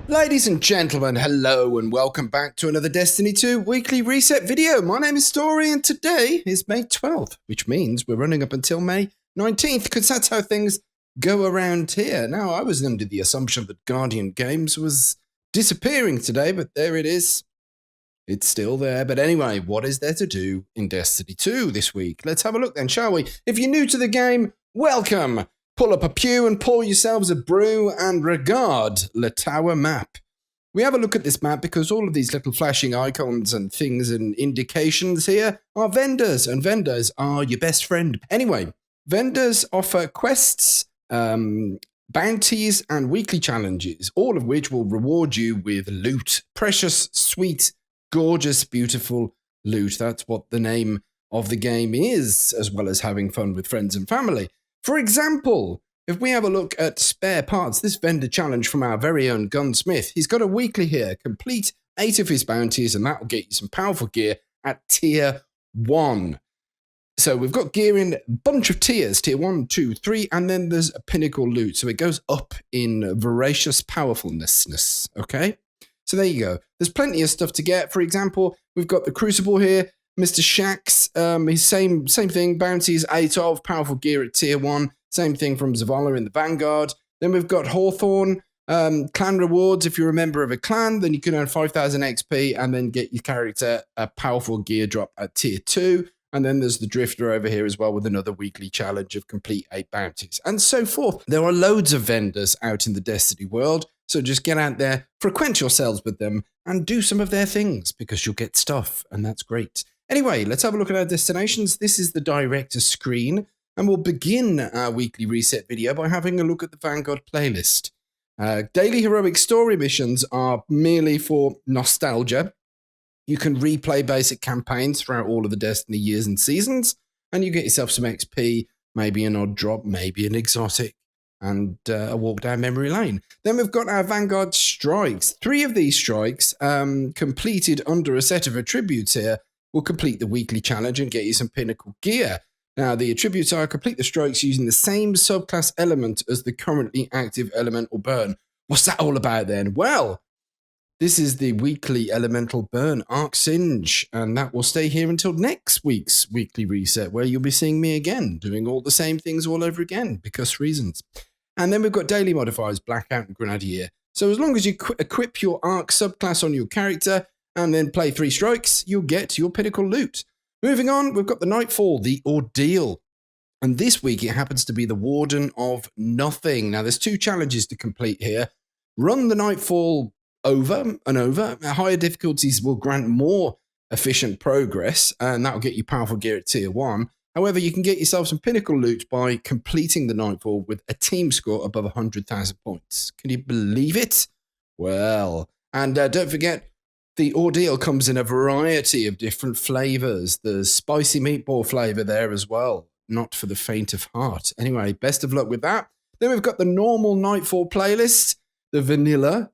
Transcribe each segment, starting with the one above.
Ladies and gentlemen, hello and welcome back to another Destiny 2 weekly reset video. My name is Story and today is May 12th, which means we're running up until May 19th because that's how things go around here. Now, I was under the assumption that Guardian Games was disappearing today, but there it is. It's still there. But anyway, what is there to do in Destiny 2 this week? Let's have a look then, shall we? If you're new to the game, welcome. Pull up a pew and pour yourselves a brew and regard the Tower map. We have a look at this map because all of these little flashing icons and things and indications here are vendors, and vendors are your best friend. Anyway, vendors offer quests, bounties, and weekly challenges, all of which will reward you with loot. Precious, sweet, gorgeous, beautiful loot. That's what the name of the game is, as well as having fun with friends and family. For example, if we have a look at spare parts, this vendor challenge from our very own Gunsmith, he's got a weekly here. Complete 8 of his bounties, and that will get you some powerful gear at tier 1. So we've got gear in a bunch of tiers, tier 1, 2, 3, and then there's a pinnacle loot. So it goes up in voracious powerfulness, okay? So there you go. There's plenty of stuff to get. For example, we've got the Crucible here. Mr. Shax, his same thing, bounties 8 of, powerful gear at tier 1. Same thing from Zavala in the Vanguard. Then we've got Hawthorne, clan rewards. If you're a member of a clan, then you can earn 5,000 XP and then get your character a powerful gear drop at tier 2. And then there's the Drifter over here as well with another weekly challenge of complete 8 bounties and so forth. There are loads of vendors out in the Destiny world. So just get out there, frequent yourselves with them and do some of their things because you'll get stuff and that's great. Anyway, let's have a look at our destinations. This is the director's screen, and we'll begin our weekly reset video by having a look at the Vanguard playlist. Daily heroic story missions are merely for nostalgia. You can replay basic campaigns throughout all of the Destiny years and seasons, and you get yourself some XP, maybe an odd drop, maybe an exotic, and a walk down memory lane. Then we've got our Vanguard strikes. 3 of these strikes, completed under a set of attributes here, will complete the weekly challenge and get you some pinnacle gear. Now, the attributes are complete the strikes using the same subclass element as the currently active elemental burn. What's that all about then? Well, this is the weekly elemental burn Arc Singe, and that will stay here until next week's weekly reset, where you'll be seeing me again, doing all the same things all over again, because reasons. And then we've got daily modifiers, Blackout and Grenadier. So as long as you equip your Arc subclass on your character, and then play 3 strikes, you'll get your pinnacle loot. Moving on, we've got the Nightfall, the Ordeal. And this week, it happens to be the Warden of Nothing. Now, there's 2 challenges to complete here. Run the Nightfall over and over. Higher difficulties will grant more efficient progress, and that will get you powerful gear at tier 1. However, you can get yourself some pinnacle loot by completing the Nightfall with a team score above 100,000 points. Can you believe it? Well, and don't forget, the Ordeal comes in a variety of different flavors. There's spicy meatball flavor there as well. Not for the faint of heart. Anyway, best of luck with that. Then we've got the normal Nightfall playlist, the vanilla.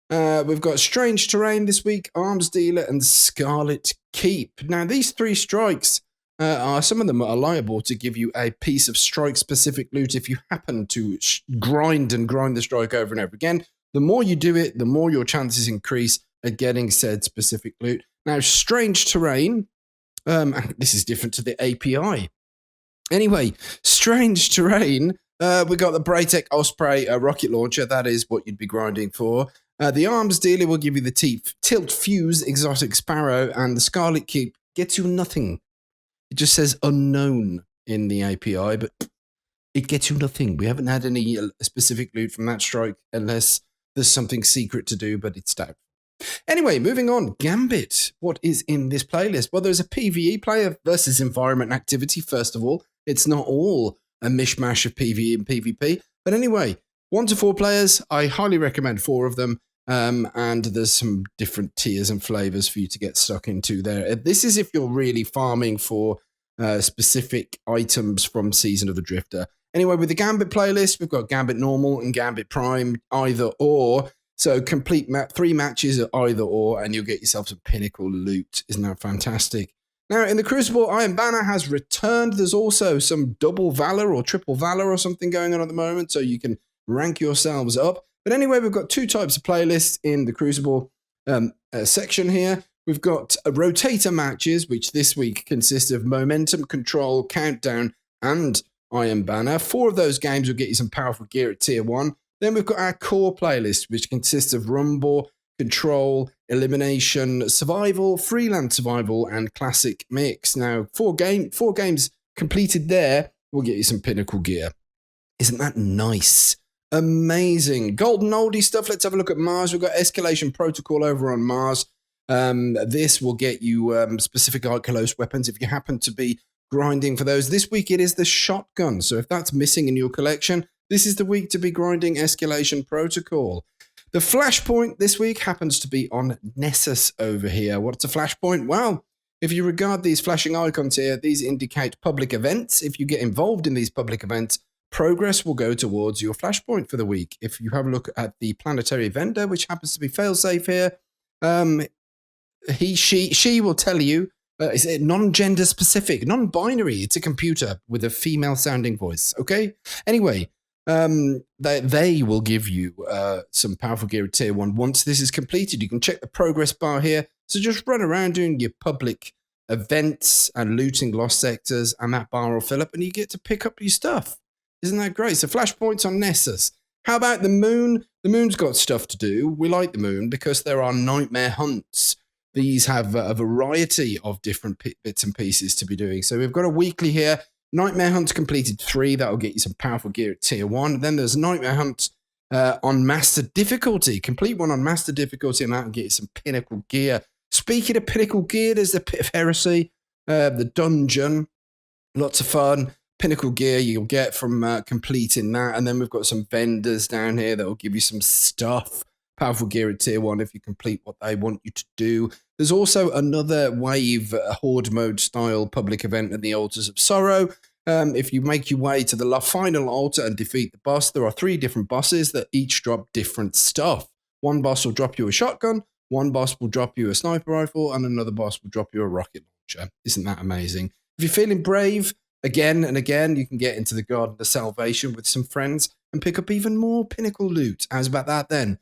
We've got Strange Terrain this week, Arms Dealer, and Scarlet Keep. Now, these 3 strikes, some of them are liable to give you a piece of strike-specific loot if you happen to grind the strike over and over again. The more you do it, the more your chances increase at getting said specific loot. Now, Strange Terrain, this is different to the API. Anyway, Strange Terrain, we got the Braytech Osprey rocket launcher. That is what you'd be grinding for. The Arms Dealer will give you the Tilt Fuse Exotic Sparrow, and the Scarlet Keep gets you nothing. It just says unknown in the API, but it gets you nothing. We haven't had any specific loot from that strike unless there's something secret to do, but it's doubtful. Anyway, moving on. Gambit. What is in this playlist? Well, there's a PvE player versus environment activity, first of all. It's not all a mishmash of PvE and PvP. But anyway, 1 to 4 players. I highly recommend 4 of them. And there's some different tiers and flavors for you to get stuck into there. This is if you're really farming for specific items from Season of the Drifter. Anyway, with the Gambit playlist, we've got Gambit Normal and Gambit Prime, either or. So complete 3 matches at either or, and you'll get yourself some pinnacle loot. Isn't that fantastic? Now, in the Crucible, Iron Banner has returned. There's also some double Valor or triple Valor or something going on at the moment, so you can rank yourselves up. But anyway, we've got two types of playlists in the Crucible section here. We've got rotator matches, which this week consist of Momentum, Control, Countdown, and Iron Banner. 4 of those games will get you some powerful gear at Tier 1. Then we've got our core playlist, which consists of Rumble, Control, Elimination, Survival, Freelance Survival, and Classic Mix. Now, 4 games completed there will get you some pinnacle gear. Isn't that nice? Amazing. Golden oldie stuff. Let's have a look at Mars. We've got Escalation Protocol over on Mars. This will get you specific close weapons if you happen to be grinding for those. This week it is the shotgun. So if that's missing in your collection, this is the week to be grinding Escalation Protocol. The flashpoint this week happens to be on Nessus over here. What's a flashpoint? Well, if you regard these flashing icons here, these indicate public events. If you get involved in these public events, progress will go towards your flashpoint for the week. If you have a look at the Planetary vendor, which happens to be failsafe here, she will tell you, is it non-gender specific, non-binary? It's a computer with a female-sounding voice, okay? Anyway, they will give you some powerful gear at Tier 1. Once this is completed, you can check the progress bar here. So just run around doing your public events and looting lost sectors, and that bar will fill up, and you get to pick up your stuff. Isn't that great? So flashpoints on Nessus. How about the moon? The moon's got stuff to do. We like the moon because there are nightmare hunts. These have a variety of different bits and pieces to be doing. So we've got a weekly here. Nightmare Hunt's completed 3. That'll get you some powerful gear at Tier 1. Then there's Nightmare Hunt on Master Difficulty. Complete one on Master Difficulty, and that'll get you some pinnacle gear. Speaking of pinnacle gear, there's the Pit of Heresy, the dungeon. Lots of fun. Pinnacle gear you'll get from completing that. And then we've got some vendors down here that will give you some stuff. Powerful gear at Tier 1 if you complete what they want you to do. There's also another wave horde mode style public event in the Altars of Sorrow. If you make your way to the final altar and defeat the boss, there are 3 different bosses that each drop different stuff. One boss will drop you a shotgun, one boss will drop you a sniper rifle, and another boss will drop you a rocket launcher. Isn't that amazing? If you're feeling brave, again and again, you can get into the Garden of Salvation with some friends and pick up even more pinnacle loot. How's about that then?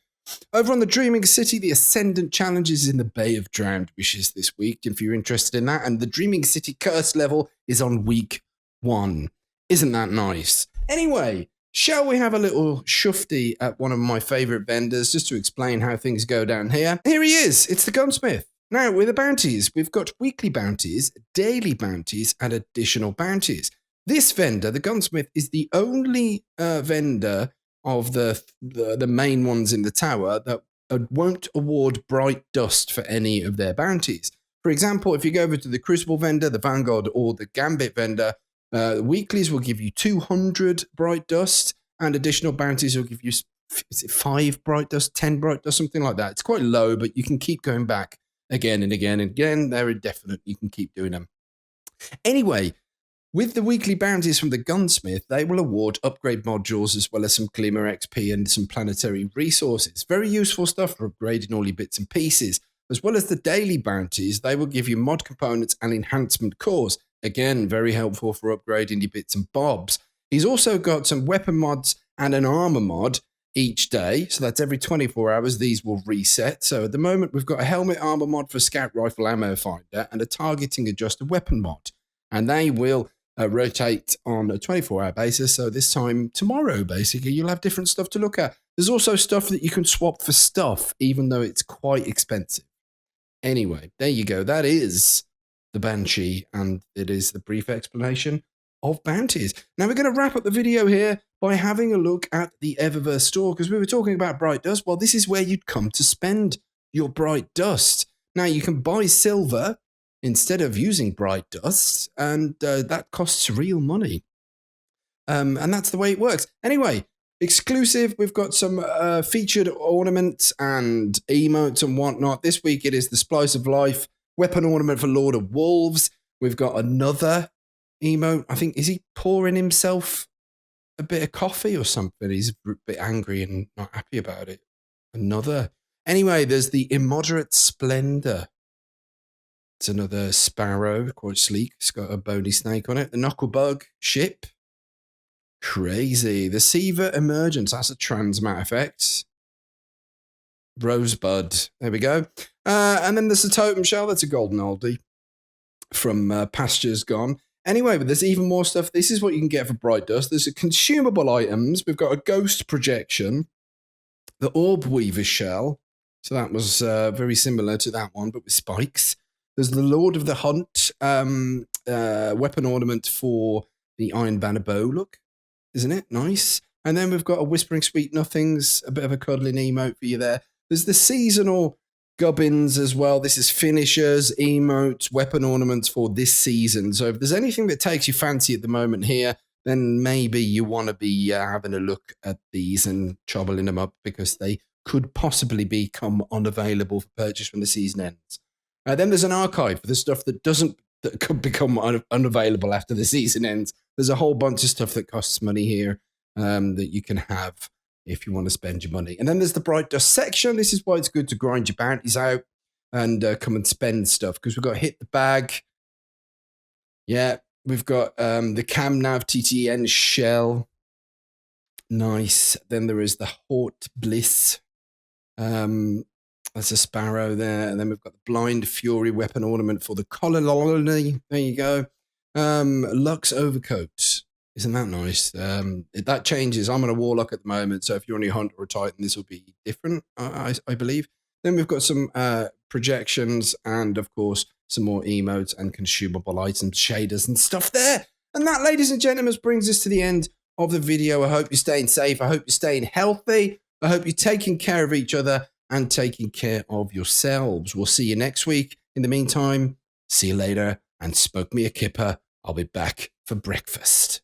Over on the Dreaming City, the Ascendant Challenge is in the Bay of Drowned Wishes this week, if you're interested in that. And the Dreaming City Curse level is on week 1. Isn't that nice? Anyway, shall we have a little shufty at one of my favourite vendors just to explain how things go down here? Here he is. It's the Gunsmith. Now, with the bounties, we've got weekly bounties, daily bounties, and additional bounties. This vendor, the Gunsmith, is the only vendor of the main ones in the tower that won't award bright dust for any of their bounties. For example, if you go over to the Crucible vendor, the Vanguard, or the Gambit vendor, weeklies will give you 200 bright dust, and additional bounties will give you, is it 5 bright dust, 10 bright dust, something like that. It's quite low, but you can keep going back again and again and again. They're indefinite. You can keep doing them. Anyway, with the weekly bounties from the Gunsmith, they will award upgrade modules as well as some Glimmer XP and some planetary resources. Very useful stuff for upgrading all your bits and pieces. As well as the daily bounties, they will give you mod components and enhancement cores. Again, very helpful for upgrading your bits and bobs. He's also got some weapon mods and an armor mod each day. So that's every 24 hours, these will reset. So at the moment, we've got a helmet armor mod for Scout Rifle Ammo Finder and a targeting adjusted weapon mod. And they will rotate on a 24-hour basis. So this time tomorrow, basically, you'll have different stuff to look at. There's also stuff that you can swap for stuff, even though it's quite expensive. Anyway, there you go. That is the Banshee, and it is the brief explanation of bounties. Now we're going to wrap up the video here by having a look at the Eververse store, because we were talking about bright dust. Well, this is where you'd come to spend your bright dust. Now you can buy silver instead of using bright dust, and that costs real money. And that's the way it works. Anyway, exclusive, we've got some featured ornaments and emotes and whatnot. This week it is the Splice of Life weapon ornament for Lord of Wolves. We've got another emote. I think, is he pouring himself a bit of coffee or something? He's a bit angry and not happy about it. Another. Anyway, there's the Immoderate Splendor. It's another sparrow, quite sleek. It's got a bony snake on it. The Knucklebug ship. Crazy. The Siva Emergence. That's a trans matter effect. Rosebud. There we go. And then there's a totem shell. That's a golden oldie from Pastures Gone. Anyway, but there's even more stuff. This is what you can get for Bright Dust. There's a consumable items. We've got a ghost projection, the Orb Weaver shell. So that was very similar to that one, but with spikes. There's the Lord of the Hunt weapon ornament for the Iron Banner bow look. Isn't it? Nice. And then we've got a Whispering Sweet Nothings, a bit of a cuddling emote for you there. There's the seasonal gubbins as well. This is finishers, emotes, weapon ornaments for this season. So if there's anything that takes you fancy at the moment here, then maybe you want to be having a look at these and chobbling them up because they could possibly become unavailable for purchase when the season ends. Then there's an archive for the stuff that could become unavailable after the season ends. There's a whole bunch of stuff that costs money here that you can have if you want to spend your money. And then there's the Bright Dust section. This is why it's good to grind your bounties out and come and spend stuff, because we've got Hit the Bag. Yeah, we've got the Camnav TTN shell. Nice. Then there is the Hort Bliss. That's a sparrow there. And then we've got the Blind Fury weapon ornament for the Colony. There you go. Lux Overcoat. Isn't that nice? That changes. I'm on a Warlock at the moment, so if you're on your Hunt or a Titan, this will be different, I believe. Then we've got some projections and, of course, some more emotes and consumable items, shaders and stuff there. And that, ladies and gentlemen, brings us to the end of the video. I hope you're staying safe. I hope you're staying healthy. I hope you're taking care of each other and taking care of yourselves. We'll see you next week. In the meantime, see you later and smoke me a kipper. I'll be back for breakfast.